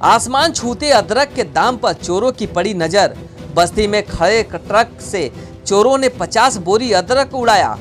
आसमान छूते अदरक के दाम पर चोरों की पड़ी नजर। बस्ती में खड़े ट्रक से चोरों ने 50 बोरी अदरक उड़ाया।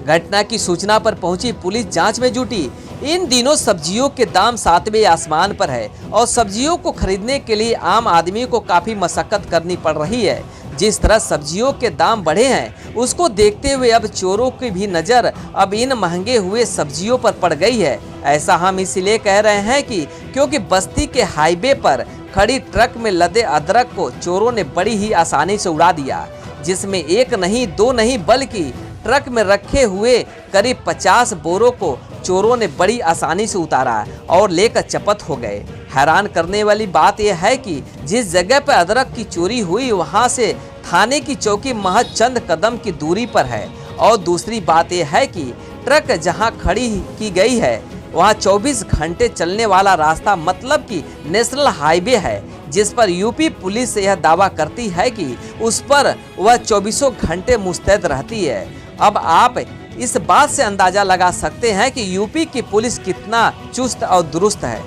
घटना की सूचना पर पहुंची पुलिस जांच में जुटी। इन दिनों सब्जियों के दाम 7वें आसमान पर है और सब्जियों को खरीदने के लिए आम आदमी को काफी मशक्कत करनी पड़ रही है। जिस तरह सब्जियों के दाम बढ़े हैं उसको देखते हुए अब चोरों की भी नज़र अब इन महंगे हुए सब्जियों पर पड़ गई है। ऐसा हम इसलिए कह रहे हैं कि क्योंकि बस्ती के हाईवे पर खड़ी ट्रक में लदे अदरक को चोरों ने बड़ी ही आसानी से उड़ा दिया, जिसमें एक नहीं दो नहीं बल्कि ट्रक में रखे हुए करीब 50 बोरों को चोरों ने बड़ी आसानी से उतारा और लेकर चपत हो गए। हैरान करने वाली बात यह है कि जिस जगह पर अदरक की चोरी हुई वहां से थाने की चौकी महज चंद कदम की दूरी पर है और दूसरी बात यह है कि ट्रक जहां खड़ी की गई है वहां 24 घंटे चलने वाला रास्ता मतलब कि नेशनल हाईवे है, जिस पर यूपी पुलिस यह दावा करती है कि उस पर वह 24 घंटे मुस्तैद रहती है। अब आप इस बात से अंदाजा लगा सकते हैं कि यूपी की पुलिस कितना चुस्त और दुरुस्त है।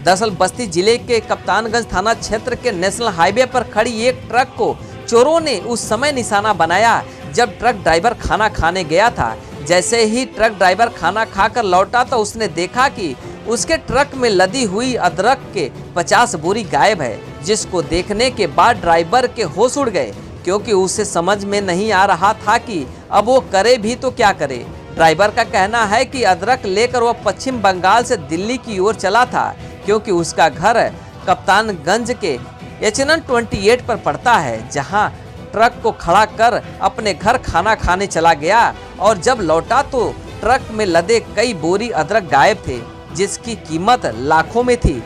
दरअसल बस्ती जिले के कप्तानगंज थाना क्षेत्र के नेशनल हाईवे पर खड़ी एक ट्रक को चोरों ने उस समय निशाना बनाया जब ट्रक ड्राइवर खाना खाने गया था। जैसे ही ट्रक ड्राइवर खाना खाकर लौटा तो उसने देखा कि उसके ट्रक में लदी हुई अदरक के 50 बोरी गायब है, जिसको देखने के बाद ड्राइवर के होश उड़ गए, क्योंकि उसे समझ में नहीं आ रहा था कि अब वो करे भी तो क्या करे। ड्राइवर का कहना है कि अदरक लेकर वह पश्चिम बंगाल से दिल्ली की ओर चला था, क्योंकि उसका घर कप्तानगंज के HN 28 पर पड़ता है, जहां ट्रक को खड़ा कर अपने घर खाना खाने चला गया और जब लौटा तो ट्रक में लदे कई बोरी अदरक गायब थे, जिसकी कीमत लाखों में थी।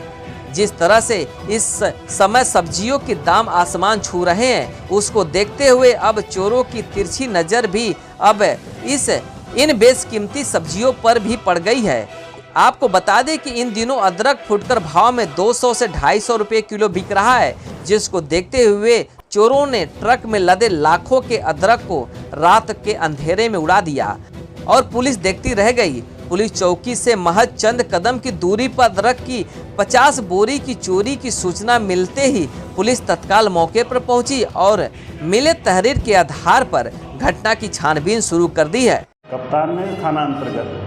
जिस तरह से इस समय सब्जियों के दाम आसमान छू रहे हैं उसको देखते हुए अब चोरों की तिरछी नज़र भी अब इन बेशकीमती सब्जियों पर भी पड़ गई है। आपको बता दें कि इन दिनों अदरक फुटकर भाव में 200 से 250 रुपये किलो बिक रहा है, जिसको देखते हुए चोरों ने ट्रक में लदे लाखों के अदरक को रात के अंधेरे में उड़ा दिया और पुलिस देखती रह गई। पुलिस चौकी से महज चंद कदम की दूरी पर अदरक की 50 बोरी की चोरी की सूचना मिलते ही पुलिस तत्काल मौके पर पहुंची और मिले तहरीर के आधार पर घटना की छानबीन शुरू कर दी है। कप्तानगंज थाना अंतर्गत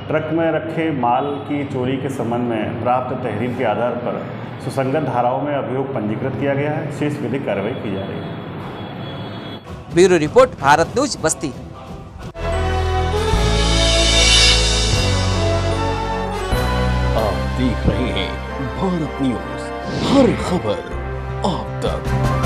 ट्रक में रखे माल की चोरी के संबंध में प्राप्त तहरीर के आधार पर सुसंगत धाराओं में अभियोग पंजीकृत किया गया है। शेष विधिक कार्रवाई की जा रही है। ब्यूरो रिपोर्ट, भारत न्यूज, बस्ती। आप देख रहे हैं भारत न्यूज, हर खबर आप तक।